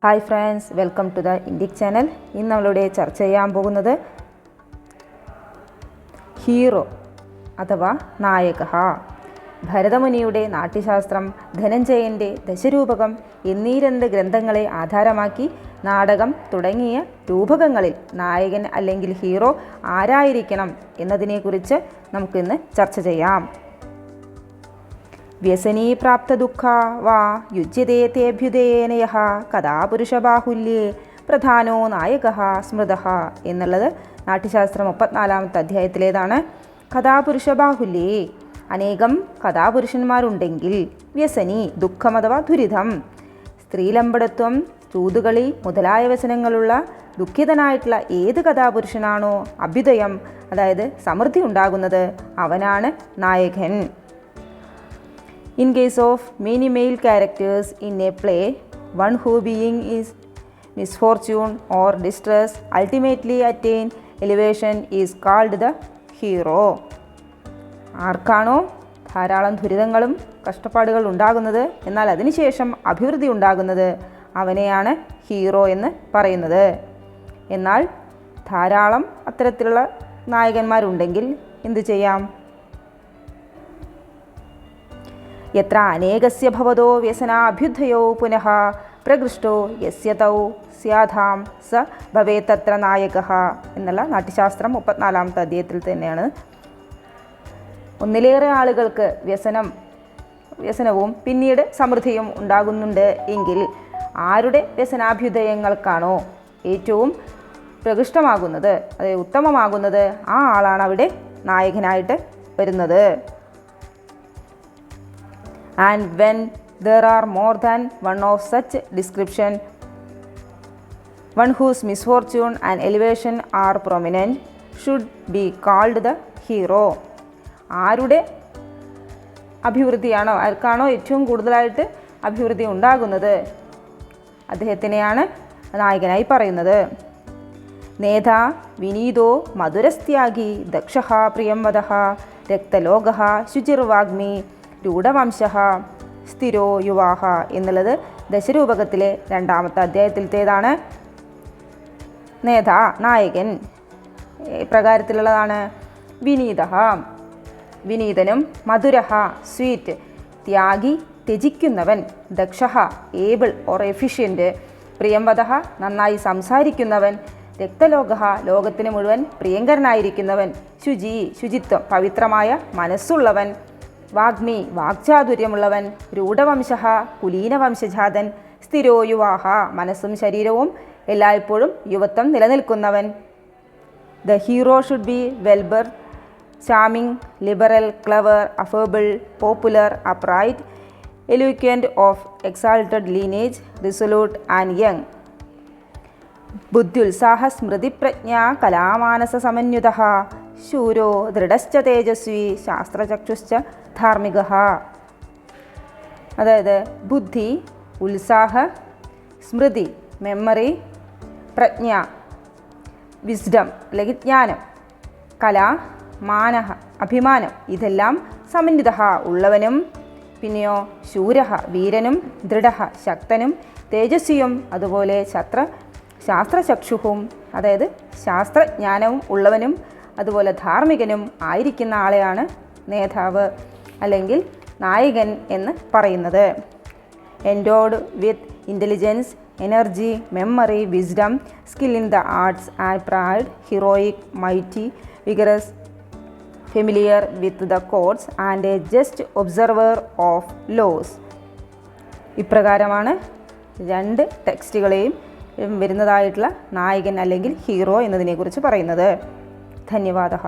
Hi friends, welcome to the ഇന്ത്യക് channel. ഇന്ന് നമ്മളിവിടെ ചർച്ച ചെയ്യാൻ പോകുന്നത് ഹീറോ അഥവാ നായക. ഭരതമുനിയുടെ നാട്യശാസ്ത്രം, ധനഞ്ജയൻ്റെ ദശരൂപകം എന്നീ 2 ഗ്രന്ഥങ്ങളെ ആധാരമാക്കി നാടകം തുടങ്ങിയ രൂപകങ്ങളിൽ നായകൻ അല്ലെങ്കിൽ ഹീറോ ആരായിരിക്കണം എന്നതിനെക്കുറിച്ച് നമുക്കിന്ന് ചർച്ച ചെയ്യാം. വ്യസനീപ്രാപ്തദുഃഖ വാ യുജ്യതേ തേഭ്യുദേന യഃ കഥാ പുരുഷബാഹുല്യേ പ്രധാനോ നായകഃ സ്മൃതഃ എന്നുള്ളത് നാട്യശാസ്ത്രം 34-ാമത്തെ അധ്യായത്തിലേതാണ്. കഥാപുരുഷബാഹുല്യേ, അനേകം കഥാപുരുഷന്മാരുണ്ടെങ്കിൽ, വ്യസനി ദുഃഖം അഥവാ ദുരിതം, സ്ത്രീലമ്പടത്വം, ചൂതുകളി മുതലായ വ്യസനങ്ങളുള്ള ദുഃഖിതനായിട്ടുള്ള ഏത് കഥാപുരുഷനാണോ അഭ്യുദയം അതായത് സമൃദ്ധി ഉണ്ടാകുന്നത് അവനാണ് നായകൻ. In case of many male characters in a play, one who being is misfortune or distress ultimately attain elevation is called the hero. ആർക്കാണോ ധാരാളം ദുരിതങ്ങളും കഷ്ടപ്പാടുകൾ ഉണ്ടാകുന്നത് എന്നാൽ അതിനുശേഷം അഭിവൃദ്ധി ഉണ്ടാകുന്നത് അവനെയാണ് ഹീറോ എന്ന് പറയുന്നത്. എന്നാൽ ധാരാളം അത്തരത്തിലുള്ള നായകന്മാരുണ്ടെങ്കിൽ എന്തു ചെയ്യാം? യത്ര അനേകസ്യ ഭവതോ വ്യസനാഭ്യുദ്ധയോ പുനഃ പ്രകൃഷ്ടോ യസ്യ തൗ സ്യാധാം സ ഭവേത്തത്ര നായകഃ എന്നുള്ള നാട്യശാസ്ത്രം 34-ാമത്തെ അധ്യായത്തിൽ തന്നെയാണ്. ഒന്നിലേറെ ആളുകൾക്ക് വ്യസനവും പിന്നീട് സമൃദ്ധിയും ഉണ്ടാകുന്നുണ്ട് എങ്കിൽ ആരുടെ വ്യസനാഭ്യുദയങ്ങൾക്കാണോ ഏറ്റവും പ്രകൃഷ്ടമാകുന്നത്, അതായത് ഉത്തമമാകുന്നത്, ആ ആളാണ് അവിടെ നായകനായിട്ട് വരുന്നത്. And when there are more than one of such description, one whose misfortune and elevation are prominent should be called the hero. ആരുടെ അഭിവൃദ്ധിയാണോ, ആർക്കാണോ ഏറ്റവും കൂടുതലായിട്ട് അഭിവൃദ്ധി ഉണ്ടാകുന്നത് അദ്ദേഹത്തിനെയാണ് നായകനായി പറയുന്നത്. നേതാ വിനീതോ മധുരസ്ത്യാഗി ദക്ഷഃ പ്രിയംവദഃ രക്തലോകഃ ശുചിർവാഗ്മി രൂഢവംശഃ സ്ഥിരോ യുവാഹ എന്നുള്ളത് ദശരൂപകത്തിലെ 2-ാമത്തെ അധ്യായത്തിലത്തേതാണ്. നേതാ നായകൻ പ്രകാരത്തിലുള്ളതാണ്. വിനീതഃ വിനീതനും, മധുരഃ സ്വീറ്റ്, ത്യാഗി ത്യജിക്കുന്നവൻ, ദക്ഷഃ ഏബിൾ ഓർ എഫിഷ്യൻ്റ്, പ്രിയംവദഃ നന്നായി സംസാരിക്കുന്നവൻ, രക്തലോകഃ ലോകത്തിന് മുഴുവൻ പ്രിയങ്കരനായിരിക്കുന്നവൻ, ശുചിത്വം പവിത്രമായ മനസ്സുള്ളവൻ, വാഗ്മി വാക്ചാതുര്യമുള്ളവൻ, രൂഢവംശഃ കുലീനവംശജാതൻ, സ്ഥിരോ യുവാഹ മനസ്സും ശരീരവും എല്ലായ്പ്പോഴും യുവത്വം നിലനിൽക്കുന്നവൻ. The hero should be wellborn, charming, liberal, clever, affable, popular, upright, eloquent, of exalted lineage, resolute and young, ബുദ്ധ്യുത്സാഹ സ്മൃതിപ്രജ്ഞാ കലാമാനസ സമന്വിതഃ, ശൂരോ ദൃഢശ്ച തേജസ്വി ശാസ്ത്രചക്ഷുശ്ച ധാർമ്മികഃ. അതായത് ബുദ്ധി, ഉത്സാഹ, സ്മൃതി മെമ്മറി, പ്രജ്ഞ വിസ്ഡം അല്ലെങ്കിൽ ജ്ഞാനം, കല, മാനഃ അഭിമാനം ഇതെല്ലാം സമന്വിതഃ ഉള്ളവനും, പിന്നെയോ ശൂരഃ വീരനും, ദൃഢഃ ശക്തനും, തേജസ്വിയും അതുപോലെ ശാസ്ത്രചക്ഷുഹും അതായത് ശാസ്ത്രജ്ഞാനവും ഉള്ളവനും അതുപോലെ ധാർമ്മികനും ആയിരിക്കുന്ന ആളെയാണ് നേതാവ് അല്ലെങ്കിൽ നായകൻ എന്ന് പറയുന്നത്. Endowed with intelligence, energy, memory, wisdom, skill in the arts and pride, heroic, mighty, vigorous, familiar with the codes and a just observer of laws. ഇപ്രകാരമാണ് 2 ടെക്സ്റ്റുകളെയും വരുന്നതായിട്ടുള്ള നായകൻ അല്ലെങ്കിൽ ഹീറോ എന്നതിനെക്കുറിച്ച് പറയുന്നത്. ധന്യവാദः.